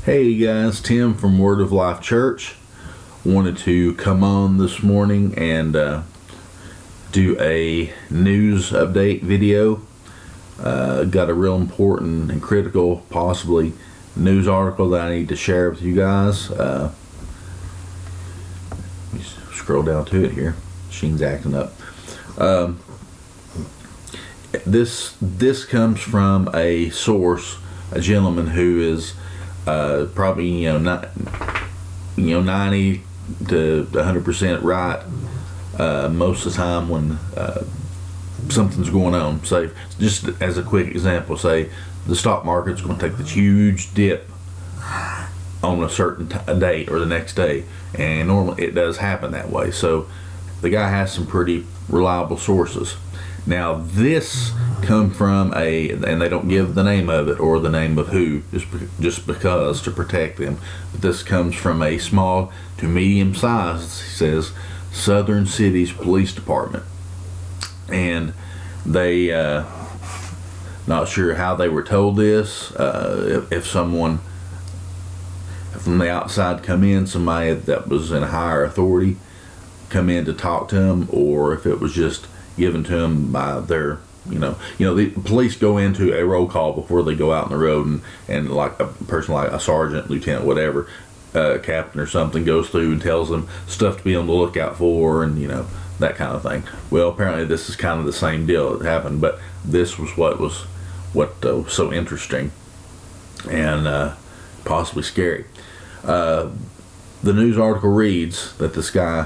Hey guys, Tim from Word of Life Church. Wanted to come on this morning and do a news update video. Got a real important and critical, possibly, news article that I need to share with you guys. Let me scroll down to it here. Machine's acting up. This comes from a source, a gentleman who is probably 90 to 100% right most of the time when something's going on. Say, just as a quick example, say the stock market's going to take this huge dip on a certain date or the next day, and normally it does happen that way. So the guy has some pretty reliable sources. Now this come from and they don't give the name of it or the name of who, just because to protect them. But this comes from a small to medium size, he says, Southern Cities Police Department, and they not sure how they were told this. If someone from the outside come in, somebody that was in a higher authority come in to talk to them, or if it was just given to them by their, the police go into a roll call before they go out on the road, and like a person like a sergeant, lieutenant, whatever, captain or something goes through and tells them stuff to be on the lookout for, and that kind of thing. Well, apparently this is kind of the same deal that happened, but this was what was so interesting and possibly scary. The news article reads that this guy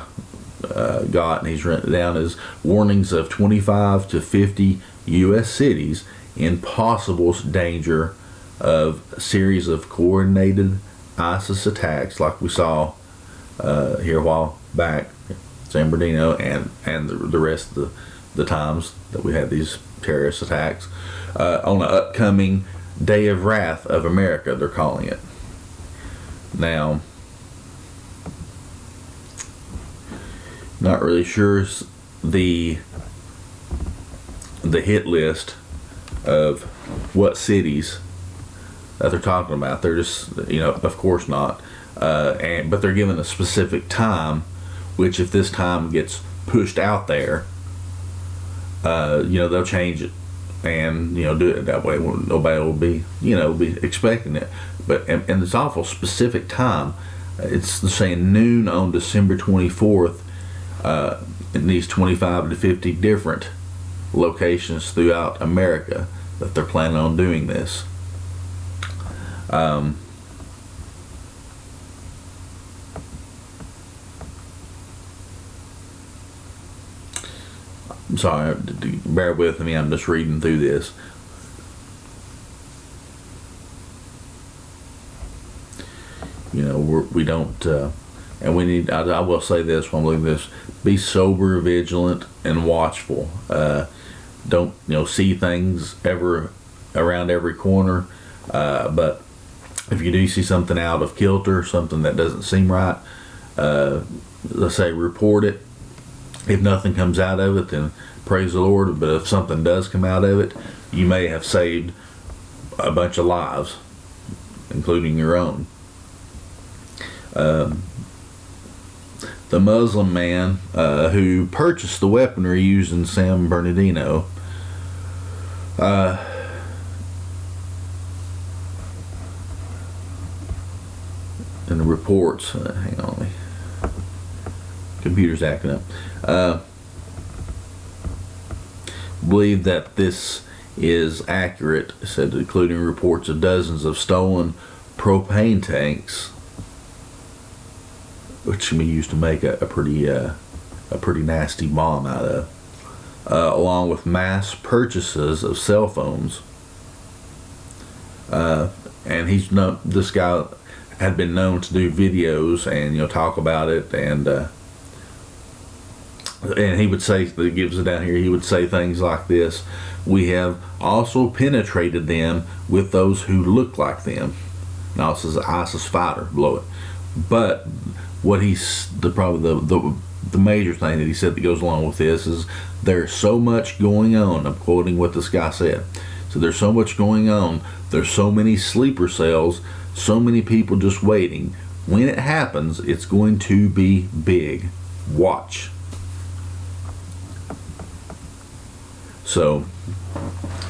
got, and he's written down as warnings of 25 to 50 U.S. cities in possible danger of a series of coordinated ISIS attacks like we saw here a while back, San Bernardino, and the rest of the times that we had these terrorist attacks on the upcoming Day of Wrath of America, they're calling it. Now, not really sure the hit list of what cities that they're talking about. They're just, of course not. But they're given a specific time, which if this time gets pushed out there, they'll change it and, do it that way. Nobody will be expecting it. But, and it's awful specific time. It's saying noon on December 24th, in these 25 to 50 different locations throughout America that they're planning on doing this. I'm sorry, bear with me, I'm just reading through this. We don't and we need, I will say this when I'm looking at this, be sober, vigilant, and watchful. Don't, see things around every corner. But if you do see something out of kilter, something that doesn't seem right, let's say report it. If nothing comes out of it, then praise the Lord. But if something does come out of it, you may have saved a bunch of lives, including your own. The Muslim man who purchased the weaponry used in San Bernardino in the reports, hang on, computer's acting up, believe that this is accurate, said, including reports of dozens of stolen propane tanks, which can be used to make a pretty nasty bomb out of, along with mass purchases of cell phones. And this guy had been known to do videos and talk about it, and he would say, that gives it down here, he would say things like this: we have also penetrated them with those who look like them. Now this is an ISIS fighter below it, but what the major thing that he said that goes along with this is there's so much going on. I'm quoting what this guy said. So there's so much going on. There's so many sleeper cells. So many people just waiting. When it happens, it's going to be big. Watch. So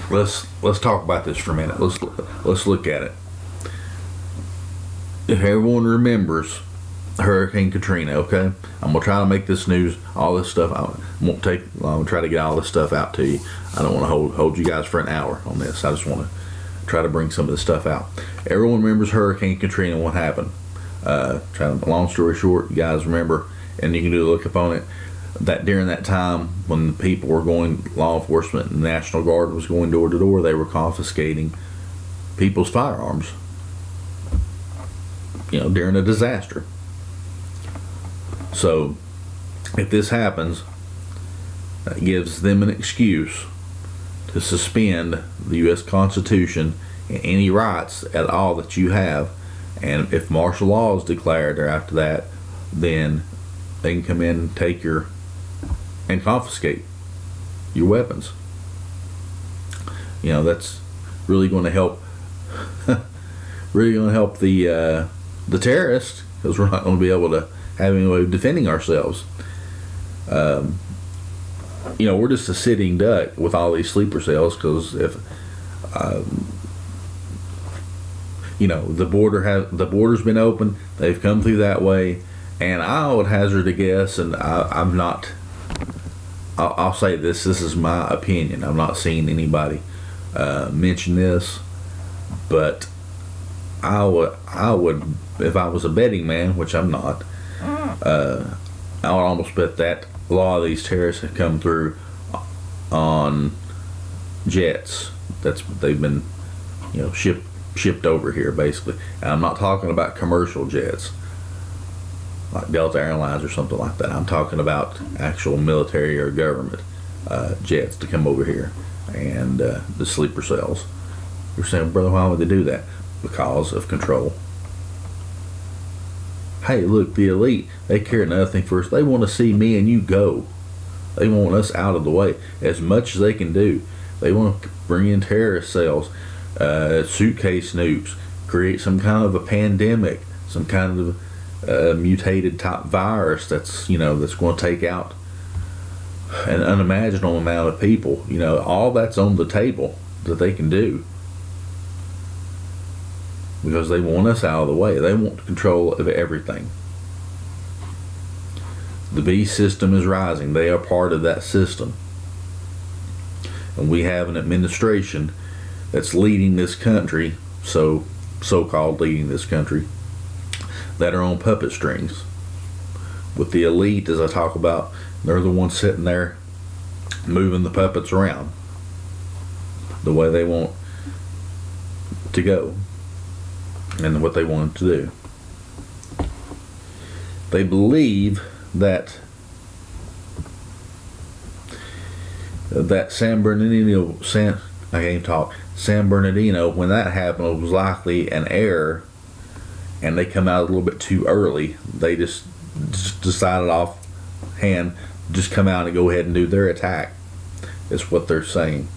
let's talk about this for a minute. Let's look at it. If everyone remembers Hurricane Katrina, okay, I'm gonna try to make this news, all this stuff. I'm gonna try to get all this stuff out to you. I don't want to hold you guys for an hour on this. I just want to try to bring some of this stuff out. Everyone remembers Hurricane Katrina. What happened? Long story short, you guys remember, and you can do a look up on it, that during that time when the people were going, law enforcement and the National Guard was going door to door, they were confiscating people's firearms, during a disaster. So if this happens, that gives them an excuse to suspend the U.S. Constitution and any rights at all that you have. And if martial law is declared or after that, then they can come in and and confiscate your weapons. That's really going to help. Really going to help the terrorists, because we're not going to be able to have any way of defending ourselves. We're just a sitting duck with all these sleeper cells, because if the border's been open, they've come through that way, and I would hazard a guess, and I'll say this is my opinion. I'm not seeing anybody mention this, but I would, if I was a betting man, which I'm not, I would almost bet that a lot of these terrorists have come through on jets they've been shipped over here, basically. And I'm not talking about commercial jets like Delta Airlines or something like that. I'm talking about actual military or government jets to come over here, and the sleeper cells. You're saying, brother, why would they do that? Because of control. Hey, look, the elite, they care nothing for us. They want to see me and you go. They want us out of the way as much as they can do. They want to bring in terrorist cells, suitcase nukes, create some kind of a pandemic, some kind of mutated type virus that's going to take out an unimaginable amount of people. All that's on the table that they can do, because they want us out of the way. They want control of everything. The beast system is rising. They are part of that system. And we have an administration that's leading this country, so-called leading this country, that are on puppet strings. With the elite, as I talk about, they're the ones sitting there moving the puppets around the way they want to go and what they want to do. They believe that San Bernardino, when that happened, was likely an error, and they come out a little bit too early. They just decided offhand, just come out and go ahead and do their attack. Is what they're saying,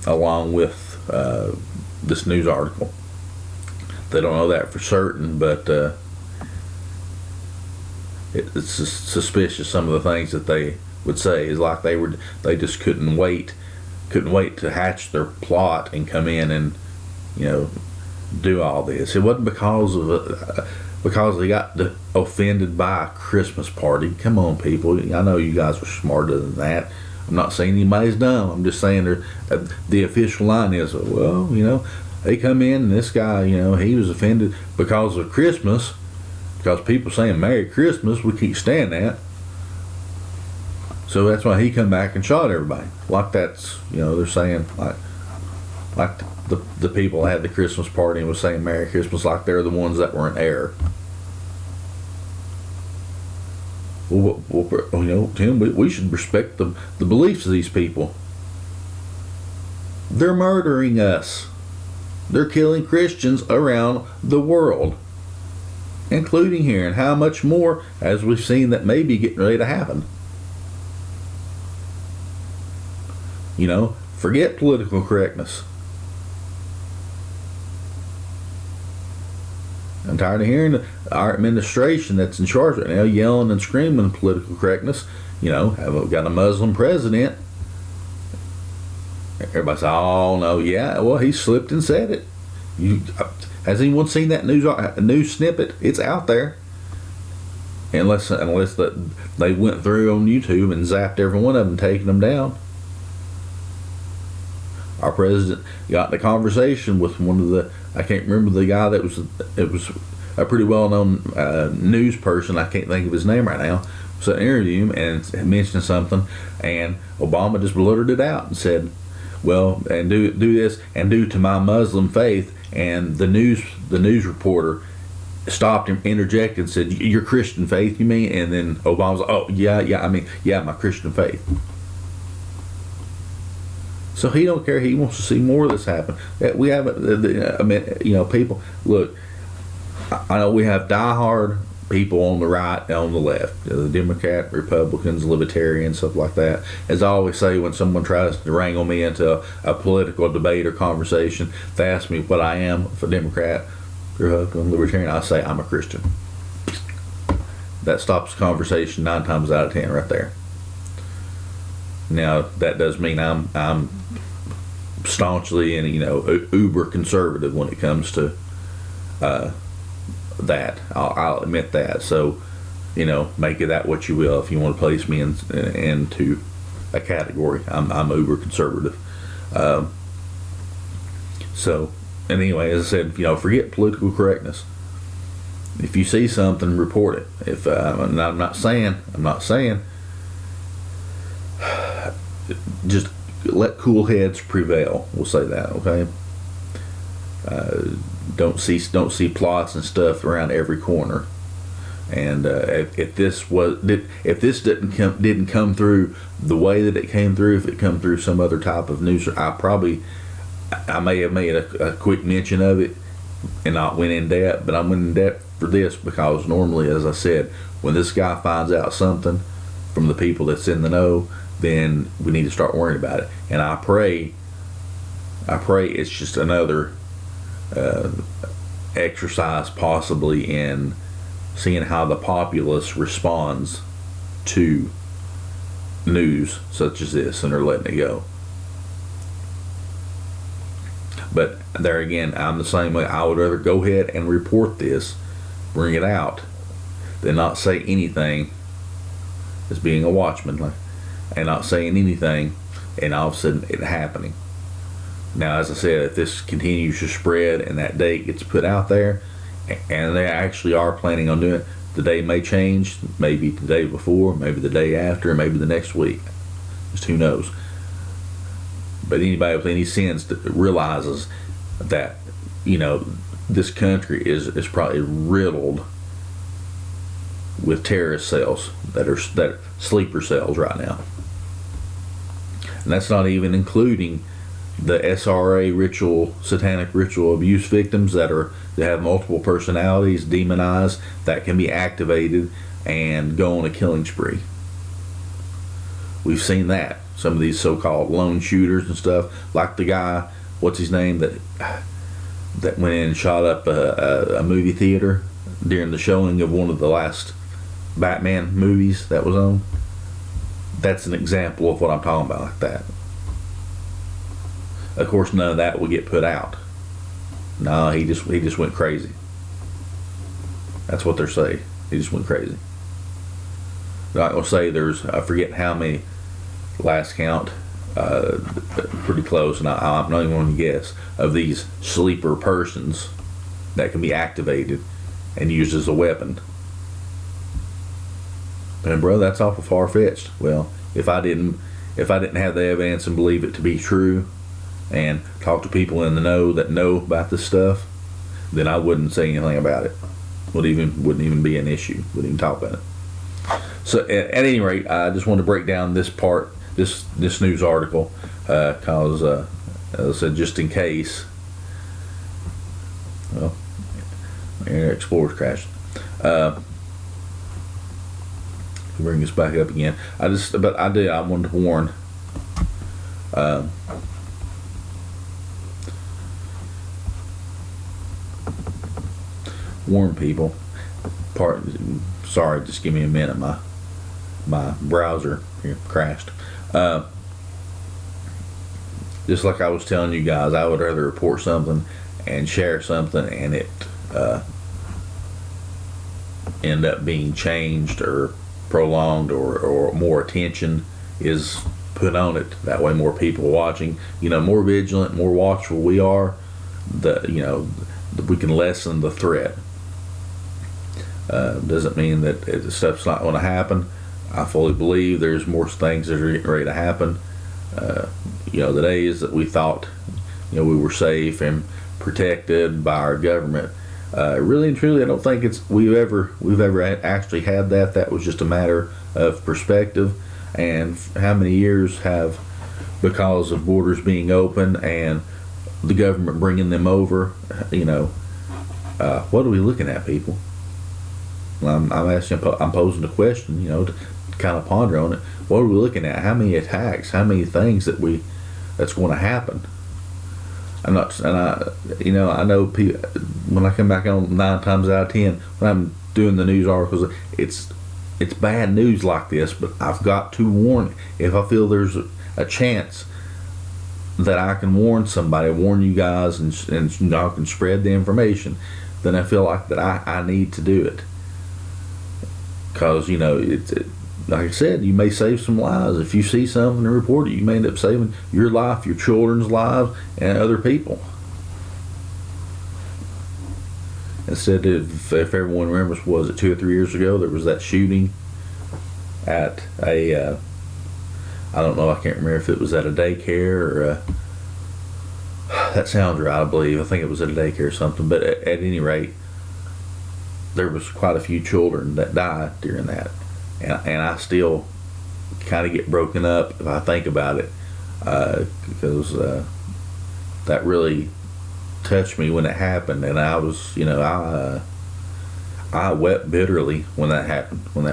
along with this news article. They don't know that for certain, but it's suspicious. Some of the things that they would say is like they just couldn't wait to hatch their plot and come in and do all this. It wasn't because they got offended by a Christmas party. Come on, people. I know you guys are smarter than that. I'm not saying anybody's dumb. I'm just saying the official line is, well, they come in and this guy, he was offended because of Christmas, because people saying Merry Christmas, we keep saying that. So that's why he come back and shot everybody. Like that's, they're saying like the people that had the Christmas party and was saying Merry Christmas, like they're the ones that were in error. Well, Tim, we should respect the beliefs of these people. They're murdering us. They're killing Christians around the world, including here, and how much more, as we've seen, that may be getting ready to happen. Forget political correctness. I'm tired of hearing our administration that's in charge right now yelling and screaming political correctness. Have got a Muslim president. Everybody says, "Oh no, yeah, well he slipped and said it." Has anyone seen that news snippet? It's out there. Unless they went through on YouTube and zapped every one of them, taking them down. Our president got in a conversation with one of the, I can't remember the guy it was a pretty well-known news person. I can't think of his name right now. So I interviewed him and mentioned something, and Obama just blurted it out and said, "Well, and do this, and due to my Muslim faith," and the news reporter stopped him, interjected, and said, "Your Christian faith, you mean?" And then Obama was like, "Oh yeah, my Christian faith." So he don't care. He wants to see more of this happen. We have, people. Look, I know we have diehard people on the right and on the left, the Democrat, Republicans, Libertarians, stuff like that. As I always say, when someone tries to wrangle me into a political debate or conversation, they ask me what I am, if a Democrat, Republican, Libertarian, I say I'm a Christian. That stops the conversation 9 times out of 10 right there. Now that does mean I'm staunchly and uber conservative when it comes to that. I'll admit that. So make it that what you will. If you want to place me into a category, I'm uber conservative. So anyway, as I said, forget political correctness. If you see something, report it. If I'm not saying just let cool heads prevail. We'll say that, okay? Don't see plots and stuff around every corner. And if this didn't come through the way that it came through, if it come through some other type of news, I may have made a quick mention of it and not went in depth. But I went in depth for this because normally, as I said, when this guy finds out something from the people that's in the know, then we need to start worrying about it. And I pray it's just another exercise possibly in seeing how the populace responds to news such as this, and they're letting it go. But there again, I'm the same way. I would rather go ahead and report this, bring it out, than not say anything as being a watchman, and not saying anything and all of a sudden it happening. Now, as I said, if this continues to spread and that date gets put out there, and they actually are planning on doing it, the day may change, maybe the day before, maybe the day after, maybe the next week. Just who knows. But anybody with any sense realizes that, this country is probably riddled with terrorist cells that are sleeper cells right now. And that's not even including the SRA satanic ritual abuse victims that have multiple personalities, demonized, that can be activated and go on a killing spree. We've seen that. Some of these so-called lone shooters and stuff, like the guy, what's his name, that went in and shot up a movie theater during the showing of one of the last Batman movies that was on. That's an example of what I'm talking about, like that. Of course, none of that will get put out. No, he just went crazy. That's what they're saying. He just went crazy. They're not going to say there's, I forget how many, last count, pretty close, and I'm not even going to guess, of these sleeper persons that can be activated and used as a weapon. And bro, that's awful far-fetched. Well, if I didn't have the evidence and believe it to be true, and talk to people in the know that know about this stuff, then I wouldn't say anything about it. Wouldn't even be an issue. Wouldn't even talk about it. So at any rate, I just want to break down this part, this news article, because as I said, just in case. Well, my Internet Explorer's crashed. Bring this back up again. I wanted to warn. warn people. Sorry, just give me a minute. My browser here crashed. Just like I was telling you guys, I would rather report something and share something and it end up being changed or prolonged, or more attention is put on it. That way more people watching, more vigilant, more watchful we are, we can lessen the threat. Doesn't mean that the stuff's not going to happen. I fully believe there's more things that are getting ready to happen. The days that we thought we were safe and protected by our government, really and truly, I don't think we've ever actually had that. That was just a matter of perspective. And how many years have, because of borders being open and the government bringing them over, what are we looking at, people? I'm asking, I'm posing a question, to kind of ponder on it. What are we looking at? How many attacks? How many things that's going to happen? I know people, when I come back on 9 times out of 10, when I'm doing the news articles, it's bad news like this, but I've got to warn. If I feel there's a chance that I can warn somebody, warn you guys, and I can spread the information, then I feel like that I need to do it. Because, like I said, you may save some lives. If you see something and report it, you may end up saving your life, your children's lives, and other people. Instead, if everyone remembers, was it 2 or 3 years ago, there was that shooting at I don't know, I can't remember if it was at a daycare or that sounds right, I believe. I think it was at a daycare or something. But at any rate, there was quite a few children that died during that. And I still kind of get broken up if I think about it, because that really touched me when it happened, and I was, I wept bitterly when that happened. And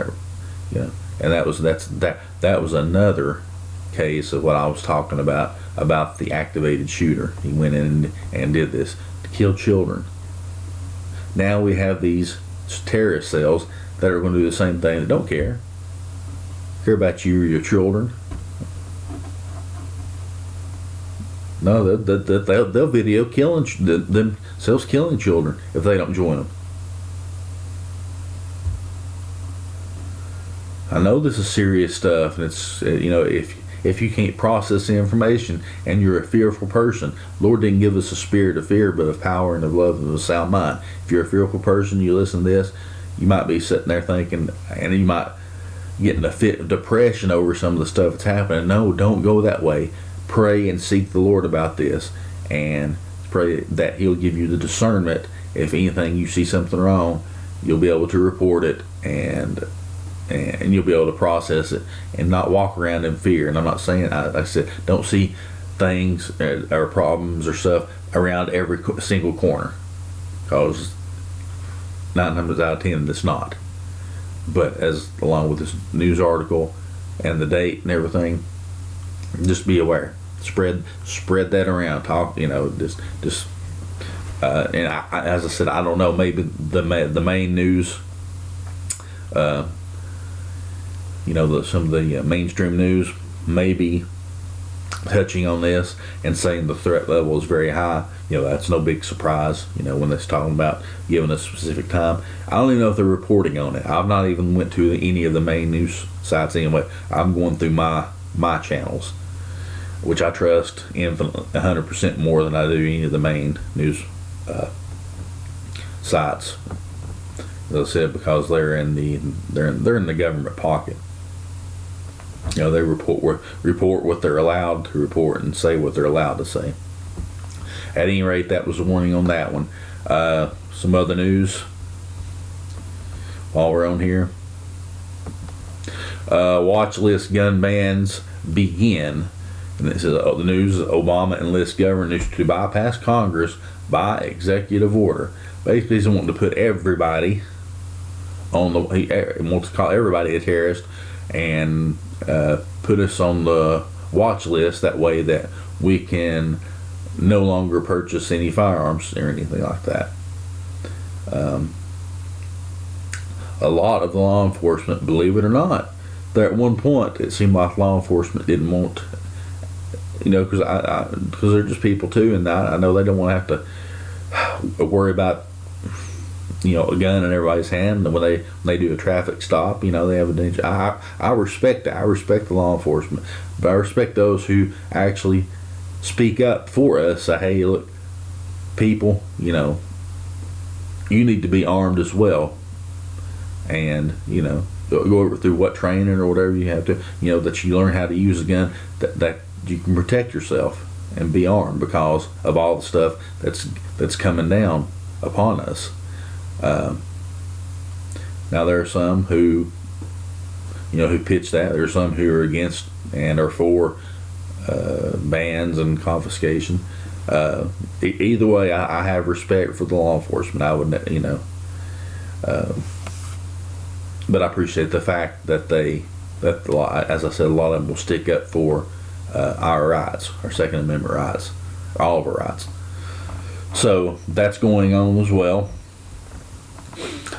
that was another case of what I was talking about the activated shooter. He went in and did this to kill children. Now we have these terrorist cells that are going to do the same thing, that don't care about you or your children. No, they'll video killing themselves, killing children if they don't join them. I know this is serious stuff, and it's if you can't process the information and you're a fearful person, Lord didn't give us a spirit of fear, but of power and of love and of a sound mind. If you're a fearful person, you listen to this, you might be sitting there thinking, and you might get in a fit of depression over some of the stuff that's happening. No, don't go that way. Pray and seek the Lord about this, and pray that He'll give you the discernment. If anything, you see something wrong, you'll be able to report it, and you'll be able to process it and not walk around in fear. And I'm not saying, like I said, don't see things or problems or stuff around every single corner, because 9 times out of 10 it's not. But along with this news article and the date and everything, just be aware. Spread that around. Talk, just. And as I said, I don't know. Maybe the main news. Some of the mainstream news may be touching on this and saying the threat level is very high. That's no big surprise, when they're talking about giving a specific time. I don't even know if they're reporting on it. I've not even went to any of the main news sites anyway. I'm going through my channels, which I trust infinitely 100% more than I do any of the main news sites. As I said, because they're in the government pocket. They report what they're allowed to report and say what they're allowed to say. At any rate, that was a warning on that one. Some other news while we're on here. Watch list gun bans begin. And this is the news: Obama enlists governors to bypass Congress by executive order. Basically, he's wanting to put everybody on he wants to call everybody a terrorist and put us on the watch list. That way, that we can no longer purchase any firearms or anything like that. a lot of the law enforcement, believe it or not, there at one point it seemed like law enforcement didn't want, because they're just people too, and I know they don't want to have to worry about a gun in everybody's hand when they do a traffic stop. They have a danger. I respect it. I respect the law enforcement, but I respect those who actually speak up for us. Say, hey, look, people, you need to be armed as well, and go over through what training or whatever you have to, that you learn how to use a gun, that you can protect yourself and be armed because of all the stuff that's coming down upon us. Now there are some who pitch that. There are some who are against and are for bans and confiscation. Either way, I have respect for the law enforcement. I would, but I appreciate the fact that as I said, a lot of them will stick up for our rights, our Second Amendment rights, all of our rights. So that's going on as well.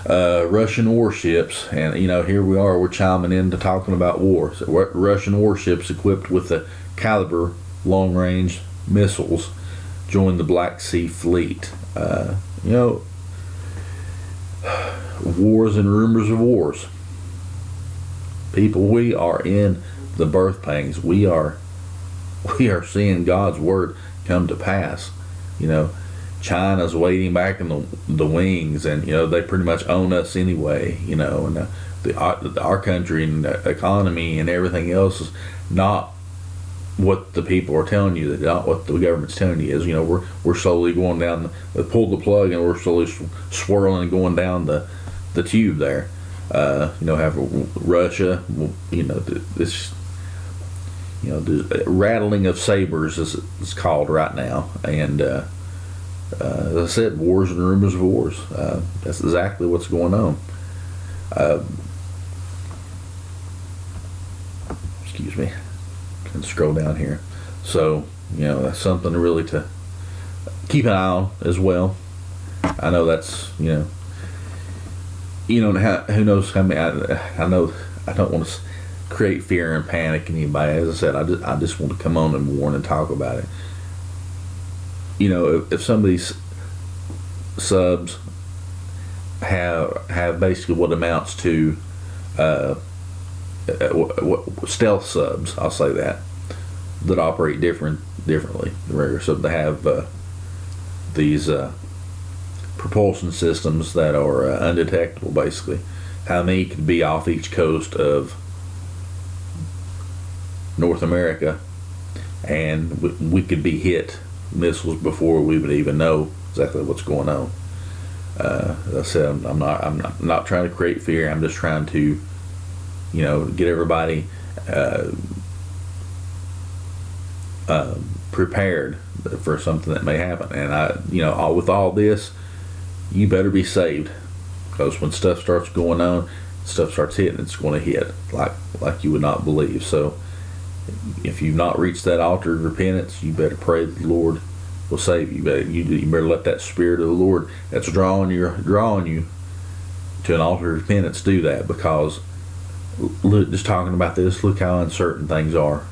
Russian warships, and here we are, we're chiming into talking about war. So Russian warships equipped with the Caliber long-range missiles joined the Black Sea Fleet. Wars and rumors of wars. People, we are in the birth pangs. We are seeing God's word come to pass. China's waiting back in the wings, and they pretty much own us anyway. And our country and the economy and everything else is not what the people are telling you. Not what the government's telling you is. We're slowly going down. They pulled the plug, and we're slowly swirling and going down the tube there. Have Russia. This. The rattling of sabers is called right now, and. As I said, wars and rumors of wars. That's exactly what's going on. Excuse me. Can scroll down here. So, that's something really to keep an eye on as well. I know that's, who knows how many, I know I don't want to create fear and panic in anybody. As I said, I just want to come on and warn and talk about it. If some of these subs have basically what amounts to stealth subs, I'll say that operate differently. The regular sub, they have these propulsion systems that are undetectable. Basically, how many could be off each coast of North America, and we could be hit missiles before we would even know exactly what's going on. As I said, I'm not trying to create fear. I'm just trying to, get everybody prepared for something that may happen. And with all this, you better be saved, because when stuff starts going on, stuff starts hitting, it's going to hit like you would not believe. So if you've not reached that altar of repentance, you better pray that the Lord will save you. You better let that Spirit of the Lord that's drawing you to an altar of repentance do that, because look, just talking about this, look how uncertain things are.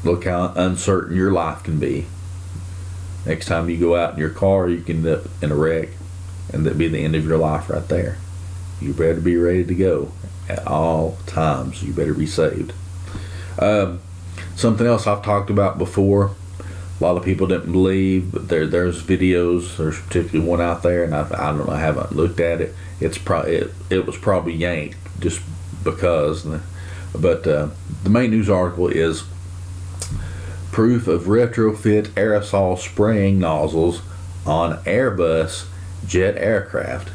Look how uncertain your life can be. Next time you go out in your car, you can end up in a wreck, and that'd be the end of your life right there. You better be ready to go at all times. You better be saved. Something else I've talked about before, a lot of people didn't believe, but there's videos. There's particularly one out there, and I don't know, I haven't looked at it. It was probably yanked just because. But the main news article is proof of retrofit aerosol spraying nozzles on Airbus jet aircraft.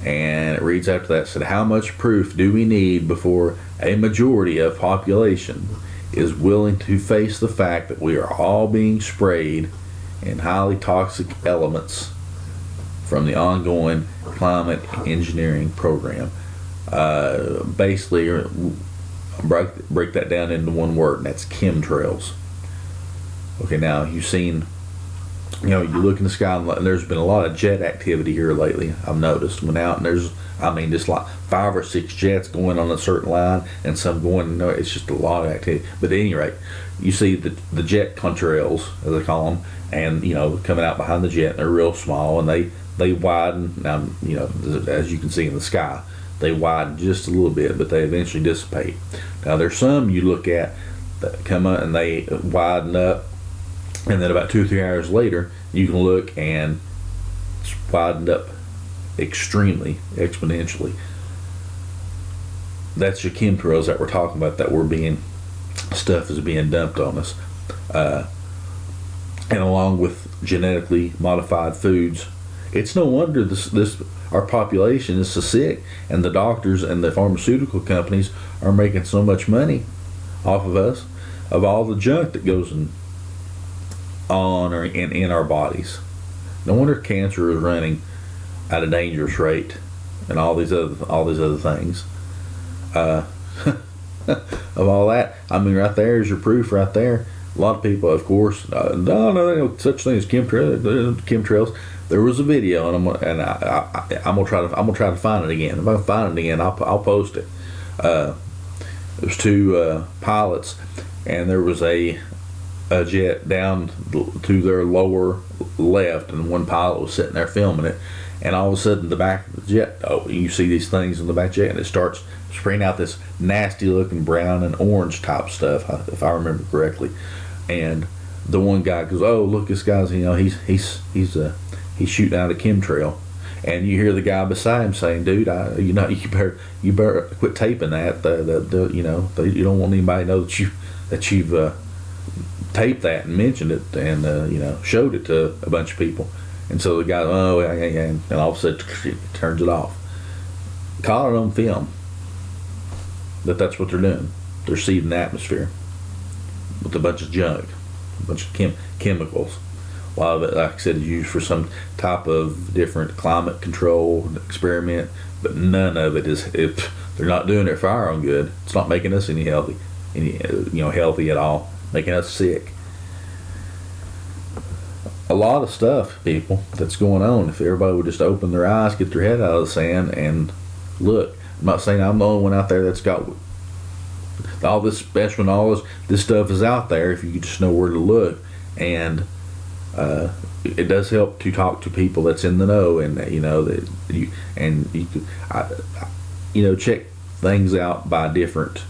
And it reads after that, said, how much proof do we need before a majority of population is willing to face the fact that we are all being sprayed in highly toxic elements from the ongoing climate engineering program? Basically, break that down into one word, and that's chemtrails. Okay, now you've seen You know, you look in the sky, and there's been a lot of jet activity here lately. I've noticed. Went out and there's, I mean, just like 5 or 6 jets going on a certain line, and some going. No, it's just a lot of activity. But at any rate, you see the jet contrails, as they call them, and you know, coming out behind the jet, and they're real small, and they widen. Now, you know, as you can see in the sky, they widen just a little bit, but they eventually dissipate. Now, there's some you look at that come up and they widen up, and then about 2 or 3 hours later, you can look and it's widened up extremely, exponentially. That's your chemtrails that we're talking about, that stuff is being dumped on us. And along with genetically modified foods, it's no wonder this our population is so sick, and the doctors and the pharmaceutical companies are making so much money off of us, of all the junk that goes on or in our bodies. No wonder cancer is running at a dangerous rate, and all these other things. Of all that, I mean, right there is your proof. Right there, a lot of people, of course, no such thing as chemtrails. There was a video, and I'm gonna try to find it again. If I can find it again, I'll post it. There's 2 pilots, and there was a jet down to their lower left, and one pilot was sitting there filming it. And all of a sudden, the back of the jet, you see these things in the back jet, and it starts spraying out this nasty-looking brown and orange type stuff, if I remember correctly. And the one guy goes, "Oh, look, this guy's, you know, he's shooting out a chemtrail." And you hear the guy beside him saying, "Dude, you better quit taping that. You know, you don't want anybody to know that you've taped that and mentioned it and you know, showed it to a bunch of people." And so the guy, "Oh, yeah," and all of a sudden it turns it off. Caught it on film that's what they're doing. They're seeding the atmosphere with a bunch of junk, a bunch of chemicals. A lot of it, like I said, is used for some type of different climate control experiment, but none of it is. If they're not doing it for our own good, it's not making us any healthy at all. Making us sick. A lot of stuff, people, that's going on. If everybody would just open their eyes, get their head out of the sand, and look. I'm not saying I'm the only one out there that's got all this special knowledge. This stuff is out there if you just know where to look, and it does help to talk to people that's in the know, and you know that you check things out by different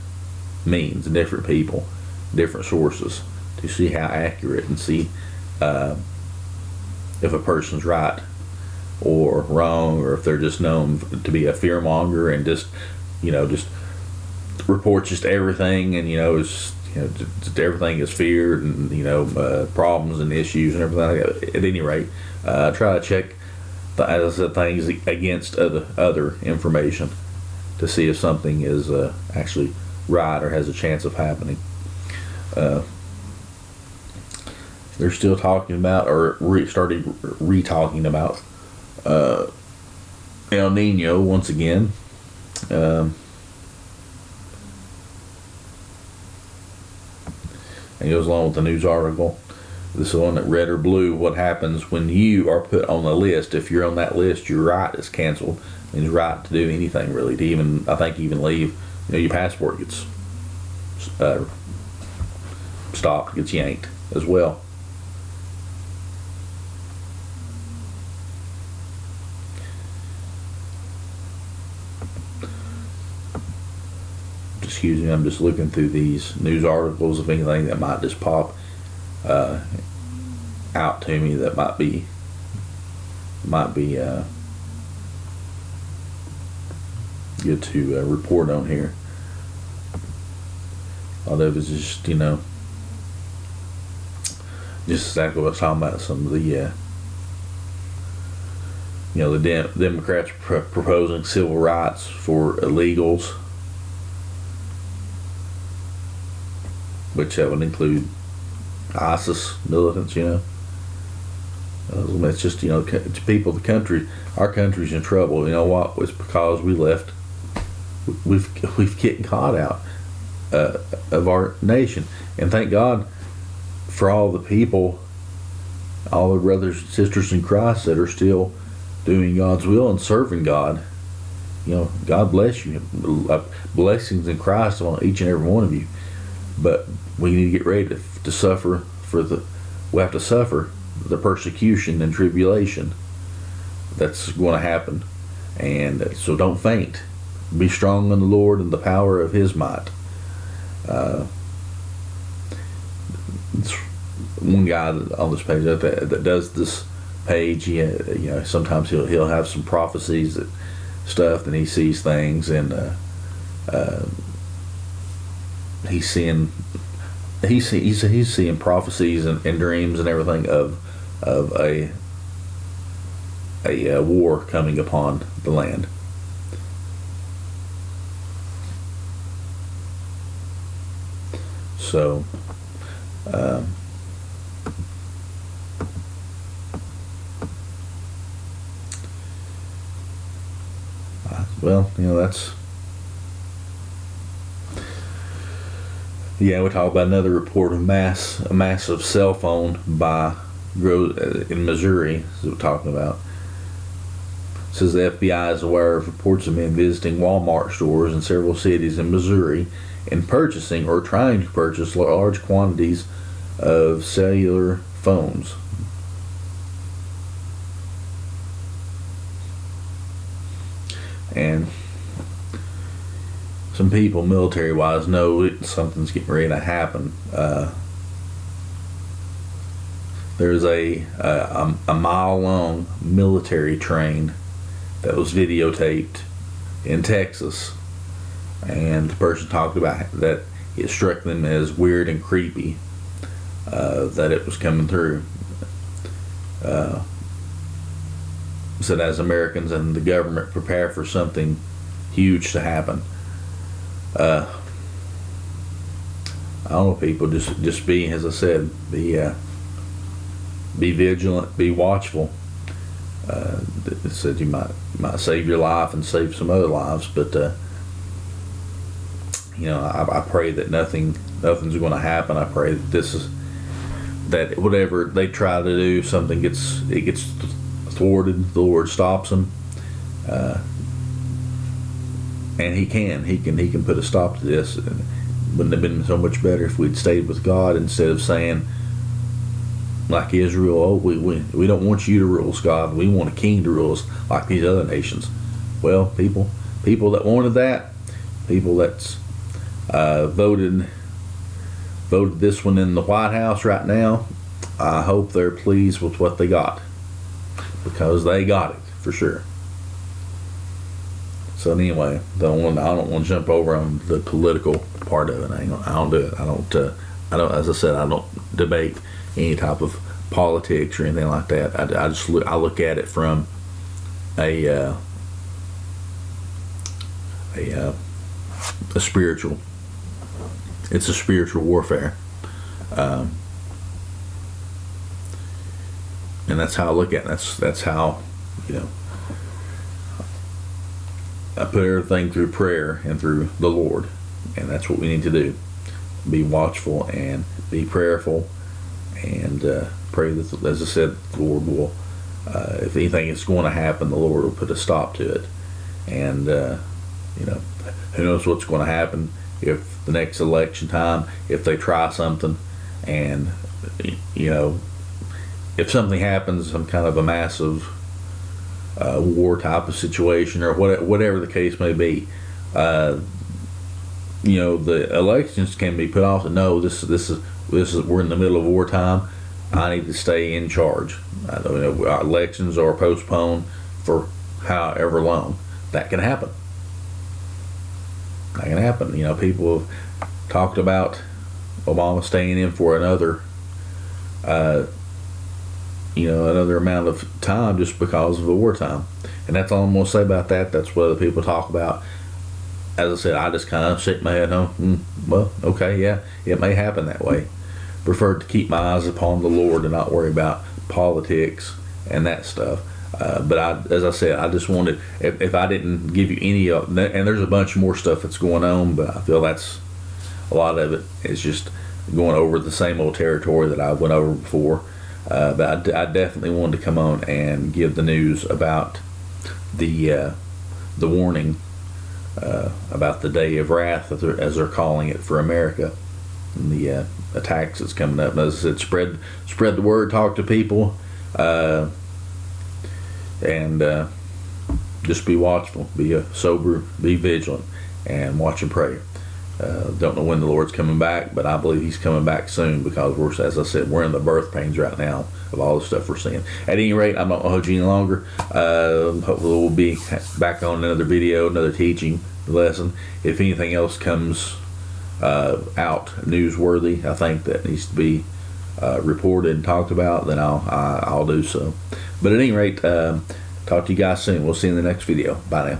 means, different people, different sources, to see how accurate, and see if a person's right or wrong, or if they're just known to be a fearmonger and just reports just everything, and just everything is feared, and problems and issues and everything. At any rate, try to check the things against other information to see if something is actually right or has a chance of happening. They're still talking about, or started re-talking about, El Nino once again. And it goes along with the news article. This is one that red or blue. What happens when you are put on the list? If you're on that list, your right is canceled. It means right to do anything, really. To even leave. Your passport gets stopped, gets yanked as well. Excuse me, I'm just looking through these news articles, of anything that might just pop out to me that might be good to report on here. A lot of it's just exactly what I was talking about. Some of the the Democrats proposing civil rights for illegals, which that would include ISIS militants. It's just to people, our country's in trouble. You know what? It's because we left. We've kicked God out of our nation, and thank God for all the people all the brothers and sisters in Christ that are still doing God's will and serving God. God bless you. Blessings in Christ on each and every one of you. But we need to get ready to suffer we have to suffer the persecution and tribulation that's going to happen. And so don't faint. Be strong in the Lord and the power of His might. One guy on this page that does this page, sometimes he'll have some prophecies that stuff, and he sees things, and he's seeing prophecies and dreams and everything of a war coming upon the land. So that's we talk about another report of a massive cell phone in Missouri. Is what we're talking about. It says the FBI is aware of reports of men visiting Walmart stores in several cities in Missouri and purchasing or trying to purchase large quantities of cellular phones. And some people, military-wise, know something's getting ready to happen. There's a mile-long military train that was videotaped in Texas, and the person talked about that it struck them as weird and creepy that it was coming through. Said as Americans and the government prepare for something huge to happen. I don't know, people, just be, as I said, be vigilant, be watchful. It said you might save your life and save some other lives, but I pray that nothing's going to happen. I pray that whatever they try to do, something gets thwarted. The Lord stops them, and He can put a stop to this. And wouldn't it have been so much better if we'd stayed with God instead of saying, like Israel, we don't want you to rule us, God. We want a king to rule us like these other nations. Well, people that wanted that, people that's voted this one in the White House right now, I hope they're pleased with what they got, because they got it for sure. So anyway, I don't want to jump over on the political part of it. I don't do it. I don't. As I said, I don't debate any type of politics or anything like that. I look at it from a spiritual. It's a spiritual warfare, and that's how I look at it. That's how I put everything through prayer and through the Lord, and that's what we need to do. Be watchful and be prayerful, and pray that, as I said, the Lord will, if anything is going to happen, the Lord will put a stop to it. And who knows what's going to happen if the next election time, if they try something, and if something happens, some kind of a massive war type of situation, or whatever the case may be, the elections can be put off. No, this is we're in the middle of wartime. I need to stay in charge. Our elections are postponed for however long. That can happen. That can happen. People have talked about Obama staying in for another amount of time just because of the wartime. And that's all I'm going to say about that. That's what other people talk about. As I said, I just kind of shake my head, well, okay, yeah, it may happen that way. Prefer to keep my eyes upon the Lord and not worry about politics and that stuff. But as I said, I just wanted, if I didn't give you any of, and there's a bunch more stuff that's going on, but I feel that's a lot of it is just going over the same old territory that I went over before. But I definitely wanted to come on and give the news about the warning about the day of wrath, as they're calling it, for America, and the attacks that's coming up. And as I said, spread the word, talk to people, and just be watchful, be sober, be vigilant, and watch and pray. Don't know when the Lord's coming back, but I believe He's coming back soon, because as I said, we're in the birth pains right now of all the stuff we're seeing. At any rate, I'm not going to hold you any longer. Hopefully we'll be back on another video, another teaching lesson. If anything else comes out newsworthy, I think that needs to be reported and talked about, then I'll do so. But at any rate, talk to you guys soon. We'll see you in the next video. Bye now.